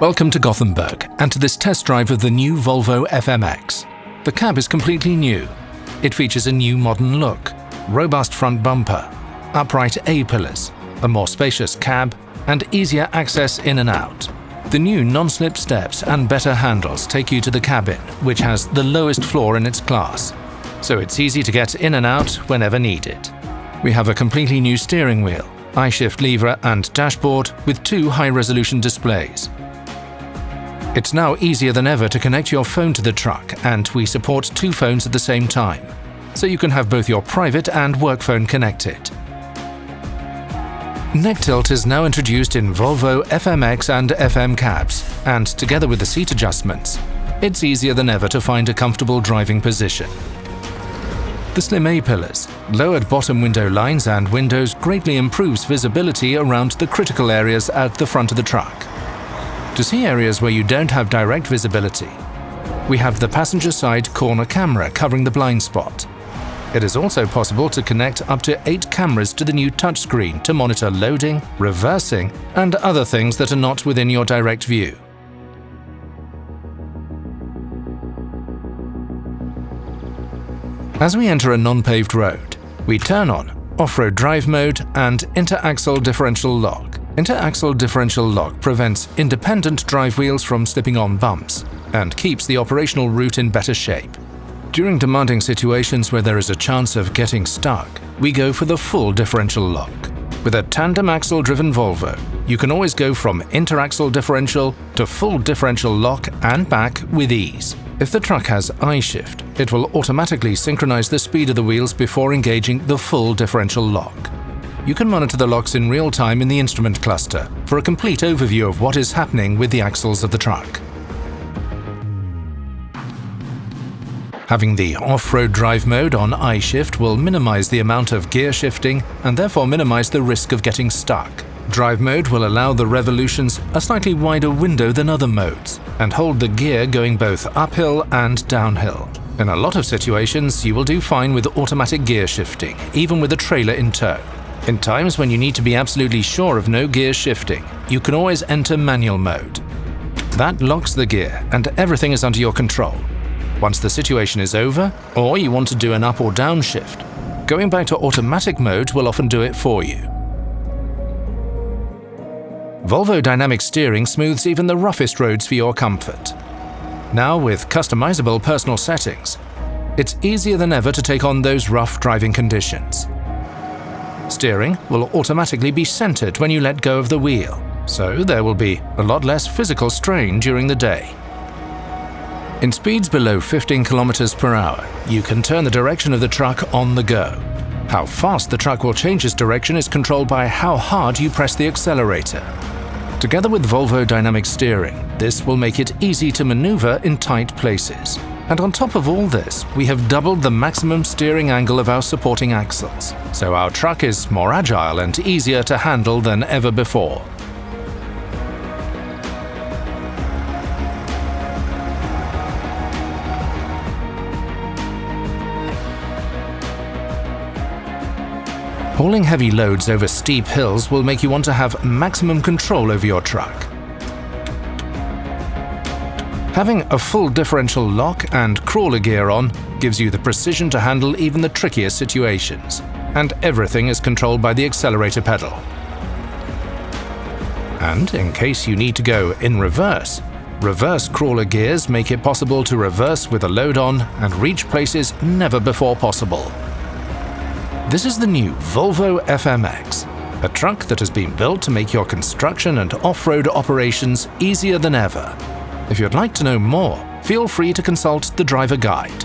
Welcome to Gothenburg and to this test drive of the new Volvo FMX. The cab is completely new. It features a new modern look, robust front bumper, upright A-pillars, a more spacious cab, and easier access in and out. The new non-slip steps and better handles take you to the cabin, which has the lowest floor in its class, so it's easy to get in and out whenever needed. We have a completely new steering wheel, I-shift lever and dashboard with 2 high-resolution displays. It's now easier than ever to connect your phone to the truck, and we support 2 phones at the same time, so you can have both your private and work phone connected. Neck tilt is now introduced in Volvo FMX and FM cabs, and together with the seat adjustments, it's easier than ever to find a comfortable driving position. The slim A-pillars, lowered bottom window lines and windows greatly improves visibility around the critical areas at the front of the truck. To see areas where you don't have direct visibility, we have the passenger side corner camera covering the blind spot. It is also possible to connect up to 8 cameras to the new touchscreen to monitor loading, reversing, and other things that are not within your direct view. As we enter a non-paved road, we turn on off-road drive mode and interaxle differential lock. Interaxle differential lock prevents independent drive wheels from slipping on bumps and keeps the operational route in better shape. During demanding situations where there is a chance of getting stuck, we go for the full differential lock. With a tandem axle-driven Volvo, you can always go from interaxle differential to full differential lock and back with ease. If the truck has I-shift, it will automatically synchronize the speed of the wheels before engaging the full differential lock. You can monitor the locks in real time in the instrument cluster for a complete overview of what is happening with the axles of the truck. Having the off-road drive mode on I-shift will minimize the amount of gear shifting and therefore minimize the risk of getting stuck. Drive mode will allow the revolutions a slightly wider window than other modes and hold the gear going both uphill and downhill. In a lot of situations, you will do fine with automatic gear shifting, even with a trailer in tow. In times when you need to be absolutely sure of no gear shifting, you can always enter manual mode. That locks the gear and everything is under your control. Once the situation is over, or you want to do an up or down shift, going back to automatic mode will often do it for you. Volvo Dynamic Steering smooths even the roughest roads for your comfort. Now with customizable personal settings, it's easier than ever to take on those rough driving conditions. Steering will automatically be centered when you let go of the wheel, so there will be a lot less physical strain during the day. In speeds below 15 km per hour, you can turn the direction of the truck on the go. How fast the truck will change its direction is controlled by how hard you press the accelerator. Together with Volvo Dynamic Steering, this will make it easy to maneuver in tight places. And on top of all this, we have doubled the maximum steering angle of our supporting axles, so our truck is more agile and easier to handle than ever before. Hauling heavy loads over steep hills will make you want to have maximum control over your truck. Having a full differential lock and crawler gear on gives you the precision to handle even the trickiest situations, and everything is controlled by the accelerator pedal. And in case you need to go in reverse, reverse crawler gears make it possible to reverse with a load on and reach places never before possible. This is the new Volvo FMX, a truck that has been built to make your construction and off-road operations easier than ever. If you'd like to know more, feel free to consult the driver guide.